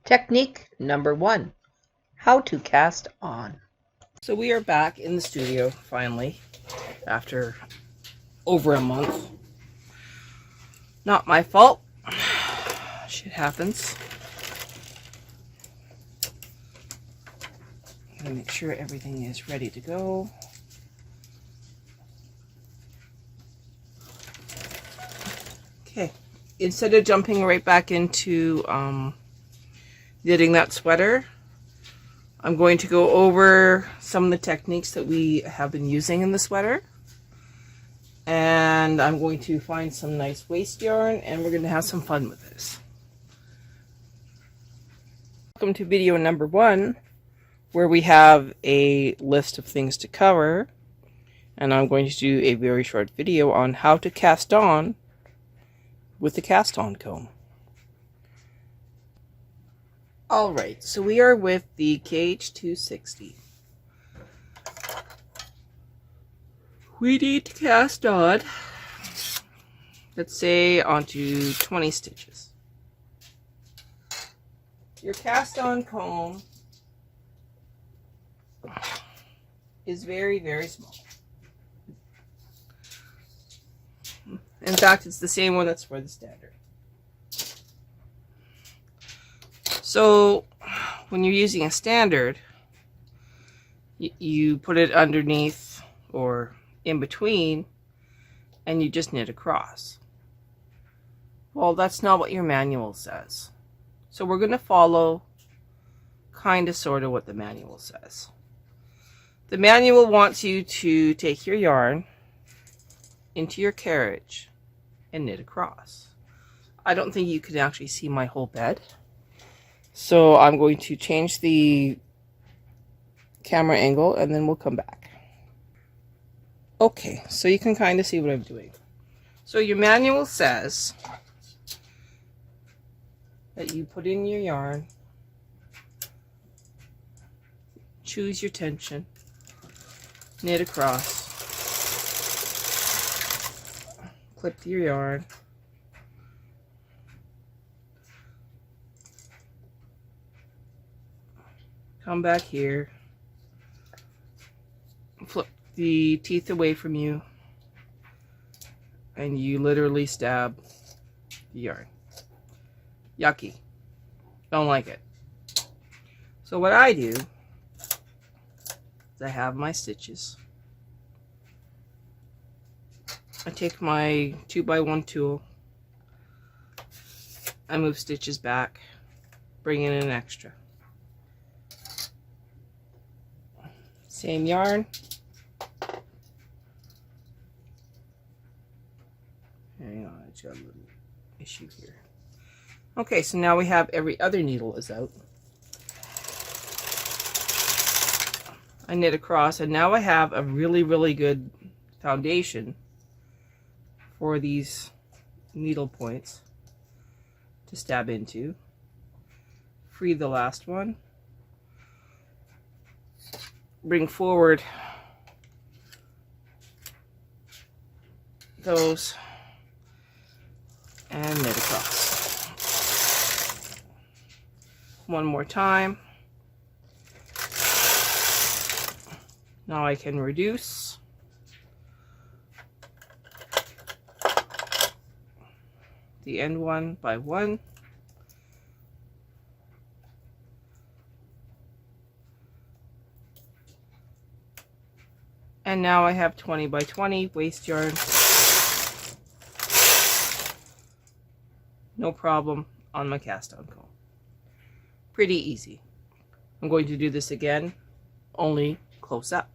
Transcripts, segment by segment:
Technique number 1, how to cast on. So we are back in the studio finally after over a month. Not my fault. Shit happens. Gotta make sure everything is ready to go. Okay, instead of jumping right back into knitting that sweater, I'm going to go over some of the techniques that we have been using in the sweater. And I'm going to find some nice waste yarn and we're going to have some fun with this. Welcome to video number 1, where we have a list of things to cover. And I'm going to do a very short video on how to cast on with the cast on comb. Alright, so we are with the KH260. We need to cast on, let's say, onto 20 stitches. Your cast on comb is very, very small. In fact, it's the same one that's for the standard. So when you're using a standard, you put it underneath or in between and you just knit across. Well, that's not what your manual says. So we're going to follow kind of sort of what the manual says. The manual wants you to take your yarn into your carriage and knit across. I don't think you can actually see my whole bed. So I'm going to change the camera angle and then we'll come back. Okay, so you can kind of see what I'm doing. So your manual says that you put in your yarn, choose your tension, knit across, clip your yarn, come back here, flip the teeth away from you, and you literally stab the yarn. Yucky. Don't like it. So what I do is I have my stitches. I take my 2x1 tool, I move stitches back, bring in an extra. Same yarn. Hang on, I just got a little issue here. Okay, so now we have every other needle is out. I knit across and now I have a really, really good foundation for these needle points to stab into. Free the last one. Bring forward those and knit across. One more time. Now I can reduce. The end one by one. And now I have 20 by 20 waste yarn. No problem on my cast on comb. Pretty easy. I'm going to do this again, only close up.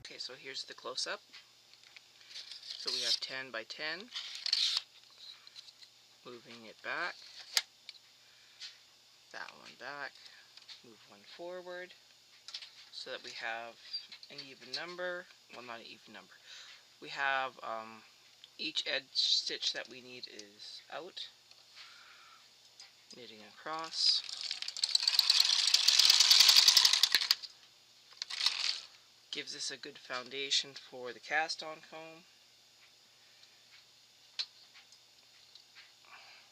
Okay, so here's the close up. So we have 10 by 10. Moving it back. That one back. Move one forward. So that we have an even number. Well, not an even number. We have each edge stitch that we need is out. Knitting across. Gives us a good foundation for the cast on comb.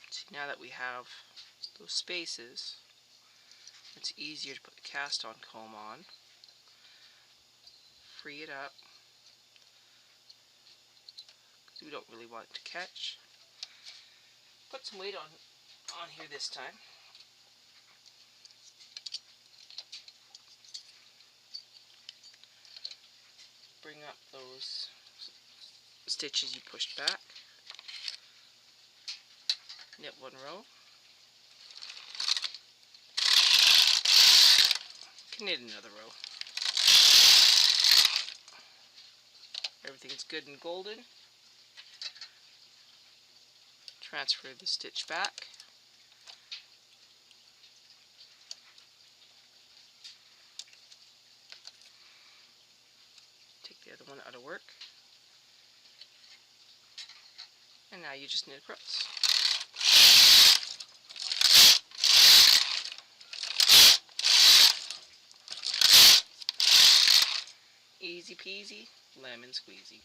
Let's see Now that we have those spaces, it's easier to put the cast on comb on. Free it up, because we don't really want it to catch. Put some weight on here this time. Bring up those stitches you pushed back. Knit one row. Knit another row. Everything's good and golden. Transfer the stitch back. Take the other one out of work. And now you just knit across. Easy peasy, lemon squeezy.